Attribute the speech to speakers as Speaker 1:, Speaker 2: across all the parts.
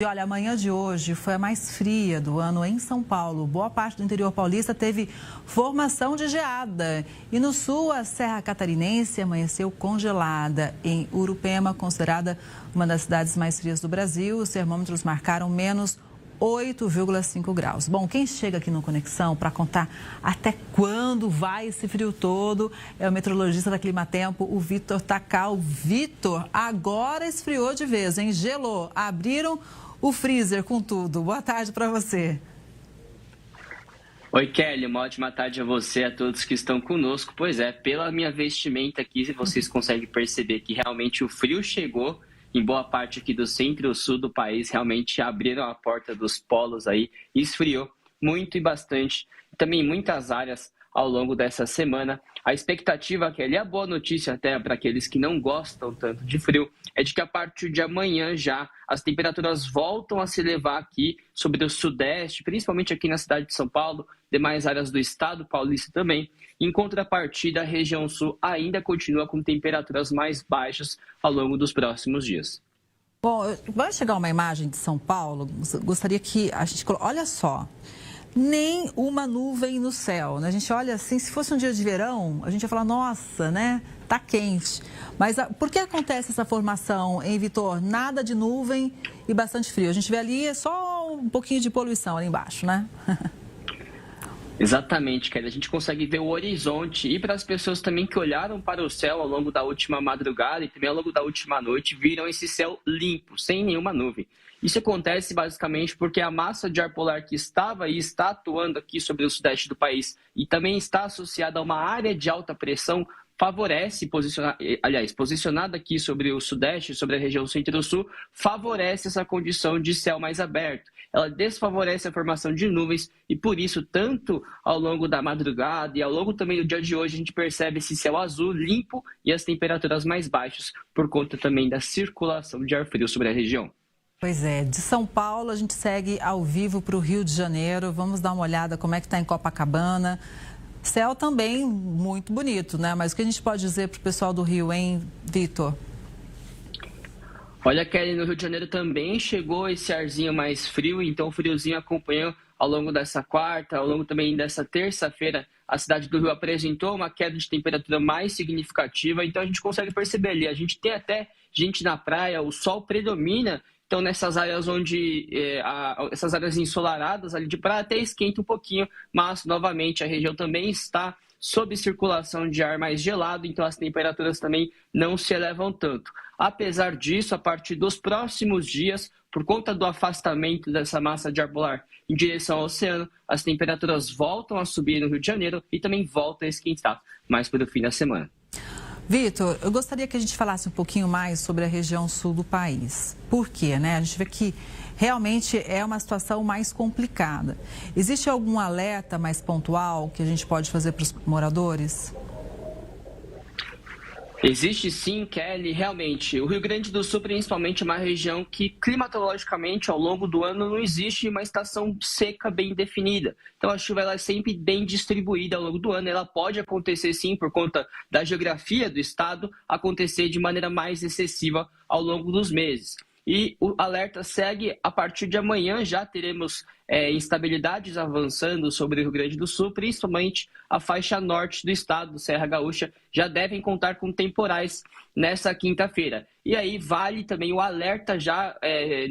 Speaker 1: E olha, a manhã de hoje foi a mais fria do ano em São Paulo. Boa parte do interior paulista teve formação de geada. E no sul, a Serra Catarinense amanheceu congelada. Em Urupema, considerada uma das cidades mais frias do Brasil, os termômetros marcaram menos 8,5 graus. Bom, quem chega aqui no Conexão para contar até quando vai esse frio todo é o meteorologista da Climatempo, o Vitor Tacal. Vitor, agora esfriou de vez, hein? Gelou. Abriram o freezer com tudo. Boa tarde para você.
Speaker 2: Oi, Kelly. Uma ótima tarde a você e a todos que estão conosco. Pois é, pela minha vestimenta aqui, vocês conseguem perceber que realmente o frio chegou. Em boa parte aqui do centro e sul do país, realmente abriram a porta dos polos aí e esfriou muito e bastante. Também em muitas áreas ao longo dessa semana. A expectativa, Kelly, a boa notícia até para aqueles que não gostam tanto de frio, é de que a partir de amanhã já as temperaturas voltam a se elevar aqui sobre o sudeste, principalmente aqui na cidade de São Paulo, demais áreas do estado paulista também. Em contrapartida, a região sul ainda continua com temperaturas mais baixas ao longo dos próximos dias.
Speaker 1: Bom, vai chegar uma imagem de São Paulo, gostaria que a gente... Olha só, nem uma nuvem no céu, né? A gente olha assim, se fosse um dia de verão, a gente ia falar, nossa, né? Tá quente. Mas por que acontece essa formação, hein, Vitor? Nada de nuvem e bastante frio. A gente vê ali, é só um pouquinho de poluição ali embaixo, né?
Speaker 2: Exatamente, Kelly. A gente consegue ver o horizonte e para as pessoas também que olharam para o céu ao longo da última madrugada e também ao longo da última noite, viram esse céu limpo, sem nenhuma nuvem. Isso acontece basicamente porque a massa de ar polar que estava e está atuando aqui sobre o sudeste do país e também está associada a uma área de alta pressão favorece, posicionada aqui sobre o sudeste, sobre a região centro-sul, favorece essa condição de céu mais aberto. Ela desfavorece a formação de nuvens e, por isso, tanto ao longo da madrugada e ao longo também do dia de hoje, a gente percebe esse céu azul limpo e as temperaturas mais baixas, por conta também da circulação de ar frio sobre a região.
Speaker 1: Pois é, de São Paulo a gente segue ao vivo para o Rio de Janeiro. Vamos dar uma olhada como é que está em Copacabana. Céu também muito bonito, né? Mas o que a gente pode dizer para o pessoal do Rio, hein, Vitor?
Speaker 2: Olha, Kelly, no Rio de Janeiro também chegou esse arzinho mais frio, então o friozinho acompanhou ao longo dessa quarta, ao longo também dessa terça-feira. A cidade do Rio apresentou uma queda de temperatura mais significativa, então a gente consegue perceber ali. A gente tem até gente na praia, o sol predomina. Então, nessas áreas onde, essas áreas ensolaradas ali de praia até esquenta um pouquinho, mas, novamente, a região também está sob circulação de ar mais gelado, então as temperaturas também não se elevam tanto. Apesar disso, a partir dos próximos dias, por conta do afastamento dessa massa de ar polar em direção ao oceano, as temperaturas voltam a subir no Rio de Janeiro e também voltam a esquentar mais para o fim da semana.
Speaker 1: Vitor, eu gostaria que a gente falasse um pouquinho mais sobre a região sul do país. Por quê, né? A gente vê que realmente é uma situação mais complicada. Existe algum alerta mais pontual que a gente pode fazer para os moradores?
Speaker 2: Existe sim, Kelly, realmente. O Rio Grande do Sul, principalmente, é uma região que climatologicamente, ao longo do ano, não existe uma estação seca bem definida. Então, a chuva ela é sempre bem distribuída ao longo do ano. Ela pode acontecer, sim, por conta da geografia do estado, acontecer de maneira mais excessiva ao longo dos meses. E o alerta segue a partir de amanhã, já teremos instabilidades avançando sobre o Rio Grande do Sul, principalmente a faixa norte do estado, Serra Gaúcha, já devem contar com temporais nessa quinta-feira. E aí vale também o alerta já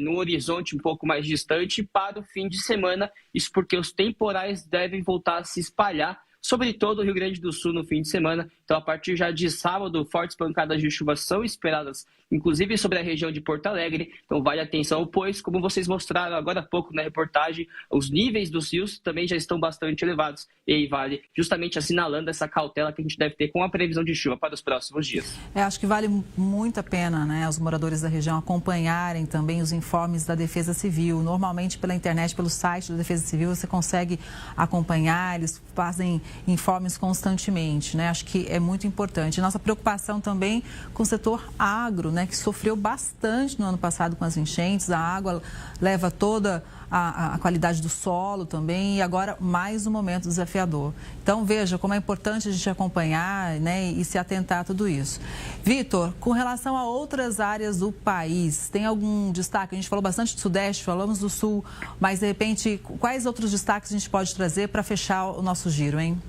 Speaker 2: no horizonte um pouco mais distante para o fim de semana, isso porque os temporais devem voltar a se espalhar sobre todo o Rio Grande do Sul no fim de semana. Então, a partir já de sábado, fortes pancadas de chuva são esperadas, inclusive sobre a região de Porto Alegre. Então, vale atenção, pois, como vocês mostraram agora há pouco na reportagem, os níveis dos rios também já estão bastante elevados. E aí vale justamente assinalando essa cautela que a gente deve ter com a previsão de chuva para os próximos dias.
Speaker 1: Acho que vale muito a pena, né, os moradores da região acompanharem também os informes da Defesa Civil. Normalmente, pela internet, pelo site da Defesa Civil, você consegue acompanhar, eles fazem informes constantemente, né? Acho que é muito importante. Nossa preocupação também com o setor agro, né, que sofreu bastante no ano passado com as enchentes. A água leva toda a qualidade do solo também, e agora mais um momento desafiador. Então, veja como é importante a gente acompanhar, né, e se atentar a tudo isso. Vitor, com relação a outras áreas do país, tem algum destaque? A gente falou bastante do Sudeste, falamos do Sul, mas, de repente, quais outros destaques a gente pode trazer para fechar o nosso giro, hein?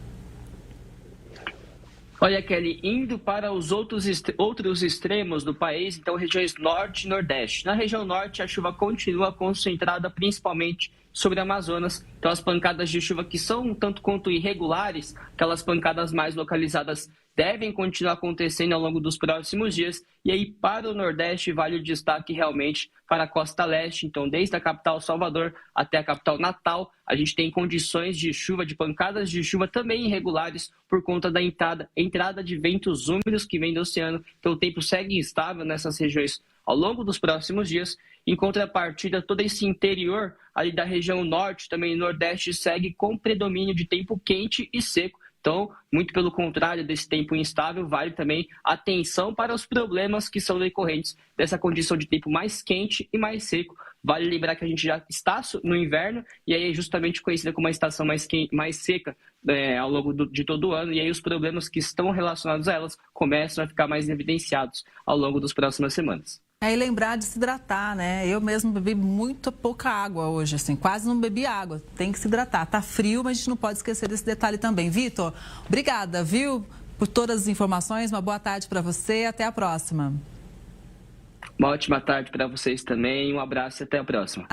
Speaker 2: Olha, Kelly, indo para os outros extremos do país, então regiões Norte e Nordeste. Na região Norte, a chuva continua concentrada principalmente sobre Amazonas. Então, as pancadas de chuva que são um tanto quanto irregulares, aquelas pancadas mais localizadas, devem continuar acontecendo ao longo dos próximos dias. E aí, para o Nordeste, vale o destaque realmente para a Costa Leste. Então, desde a capital Salvador até a capital Natal, a gente tem condições de chuva, de pancadas de chuva também irregulares por conta da entrada de ventos úmidos que vem do oceano. Então, o tempo segue instável nessas regiões ao longo dos próximos dias. Em contrapartida, todo esse interior ali da região Norte, também Nordeste, segue com predomínio de tempo quente e seco. Então, muito pelo contrário desse tempo instável, vale também atenção para os problemas que são decorrentes dessa condição de tempo mais quente e mais seco. Vale lembrar que a gente já está no inverno e aí é justamente conhecida como a estação mais seca ao longo de todo o ano. E aí os problemas que estão relacionados a elas começam a ficar mais evidenciados ao longo das próximas semanas.
Speaker 1: E lembrar de se hidratar, né? Eu mesmo bebi muito pouca água hoje, assim, quase não bebi água. Tem que se hidratar. Tá frio, mas a gente não pode esquecer desse detalhe também. Vitor, obrigada, viu, por todas as informações. Uma boa tarde para você. Até a próxima.
Speaker 2: Uma ótima tarde para vocês também. Um abraço e até a próxima.